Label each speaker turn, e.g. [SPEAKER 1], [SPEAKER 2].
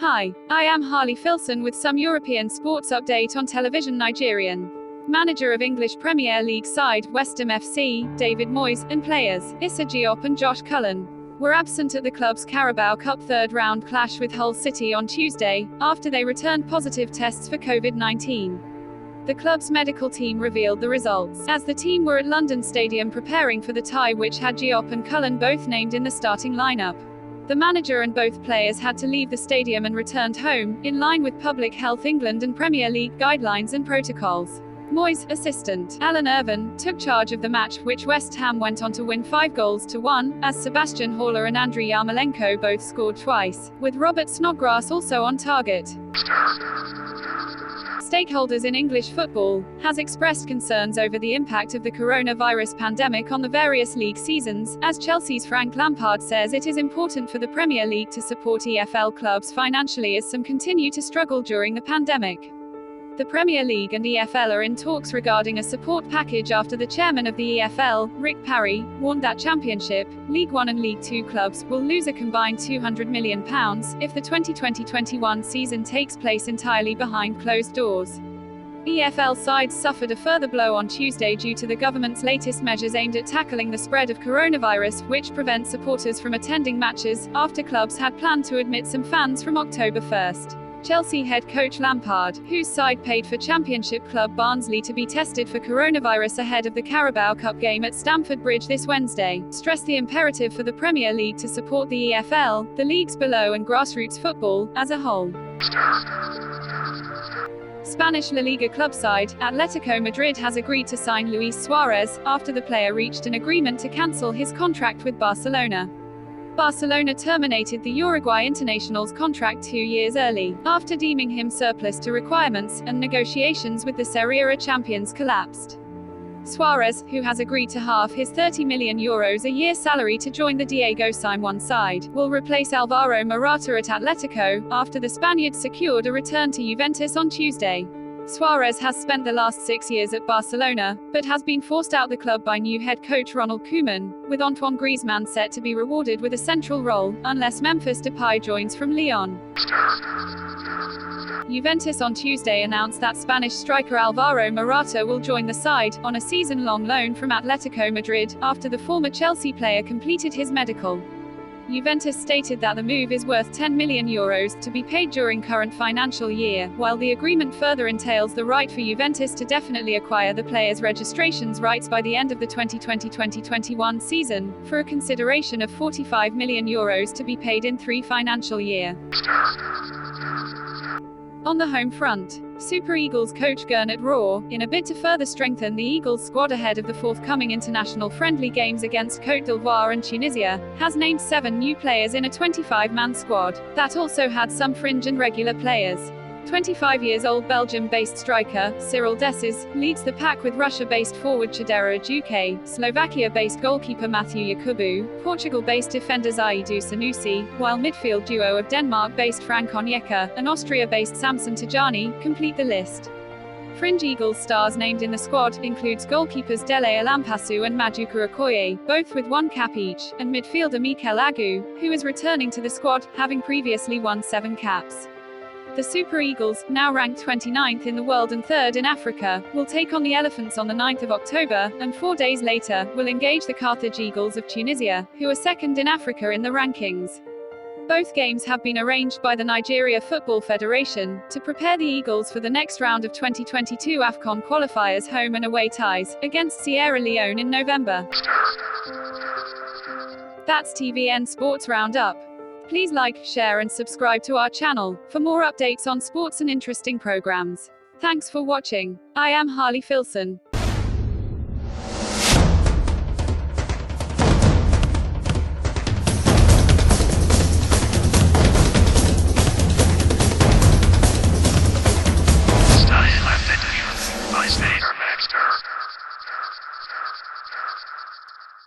[SPEAKER 1] Hi, I am Harley Filson with some European sports update on television. Nigerian manager of English Premier League side West Ham FC, David Moyes, and players Issa Diop and Josh Cullen were absent at the club's Carabao Cup third-round clash with Hull City on Tuesday, after they returned positive tests for COVID-19. The club's medical team revealed the results, as the team were at London Stadium preparing for the tie, which had Diop and Cullen both named in the starting lineup. The manager and both players had to leave the stadium and returned home, in line with Public Health England and Premier League guidelines and protocols. Moyes' assistant, Alan Irvine, took charge of the match, which West Ham went on to win 5-1, as Sebastian Haller and Andriy Yarmolenko both scored twice, with Robert Snodgrass also on target. Stakeholders in English football has expressed concerns over the impact of the coronavirus pandemic on the various league seasons, as Chelsea's Frank Lampard says it is important for the Premier League to support EFL clubs financially as some continue to struggle during the pandemic. The Premier League and EFL are in talks regarding a support package after the chairman of the EFL, Rick Parry, warned that Championship, League One and League Two clubs will lose a combined £200 million if the 2020-21 season takes place entirely behind closed doors. EFL sides suffered a further blow on Tuesday due to the government's latest measures aimed at tackling the spread of coronavirus, which prevent supporters from attending matches, after clubs had planned to admit some fans from October 1st. Chelsea head coach Lampard, whose side paid for Championship club Barnsley to be tested for coronavirus ahead of the Carabao Cup game at Stamford Bridge this Wednesday, stressed the imperative for the Premier League to support the EFL, the leagues below and grassroots football, as a whole. Spanish La Liga club side, Atletico Madrid has agreed to sign Luis Suarez, after the player reached an agreement to cancel his contract with Barcelona. Barcelona terminated the Uruguay international's contract 2 years early, after deeming him surplus to requirements, and negotiations with the Serie A champions collapsed. Suarez, who has agreed to half his €30 million a year salary to join the Diego Simeone side, will replace Alvaro Morata at Atletico, after the Spaniard secured a return to Juventus on Tuesday. Suarez has spent the last 6 years at Barcelona, but has been forced out the club by new head coach Ronald Koeman, with Antoine Griezmann set to be rewarded with a central role, unless Memphis Depay joins from Lyon. Juventus on Tuesday announced that Spanish striker Alvaro Morata will join the side, on a season-long loan from Atletico Madrid, after the former Chelsea player completed his medical. Juventus stated that the move is worth €10 million to be paid during current financial year, while the agreement further entails the right for Juventus to definitely acquire the player's registrations rights by the end of the 2020-2021 season, for a consideration of €45 million to be paid in 3 financial years. On the home front, Super Eagles coach Gernot Rohr, in a bid to further strengthen the Eagles squad ahead of the forthcoming international friendly games against Côte d'Ivoire and Tunisia, has named 7 new players in a 25-man squad, that also had some fringe and regular players. 25-year-old Belgium-based striker, Cyril Dessers, leads the pack with Russia-based forward Chedera Adjuke, Slovakia-based goalkeeper Matthew Yakubu, Portugal-based defender Zaidou Sanusi, while midfield duo of Denmark-based Frank Onyeka, and Austria-based Samson Tajani, complete the list. Fringe Eagles stars named in the squad includes goalkeepers Dele Alampasu and Maduka Okoye, both with 1 cap each, and midfielder Mikel Agu, who is returning to the squad, having previously won 7 caps. The Super Eagles, now ranked 29th in the world and 3rd in Africa, will take on the Elephants on the 9th of October, and 4 days later, will engage the Carthage Eagles of Tunisia, who are 2nd in Africa in the rankings. Both games have been arranged by the Nigeria Football Federation, to prepare the Eagles for the next round of 2022 AFCON qualifiers home and away ties, against Sierra Leone in November. That's TVN Sports Roundup. Please like, share and subscribe to our channel, for more updates on sports and interesting programs. Thanks for watching. I am Harley Filson.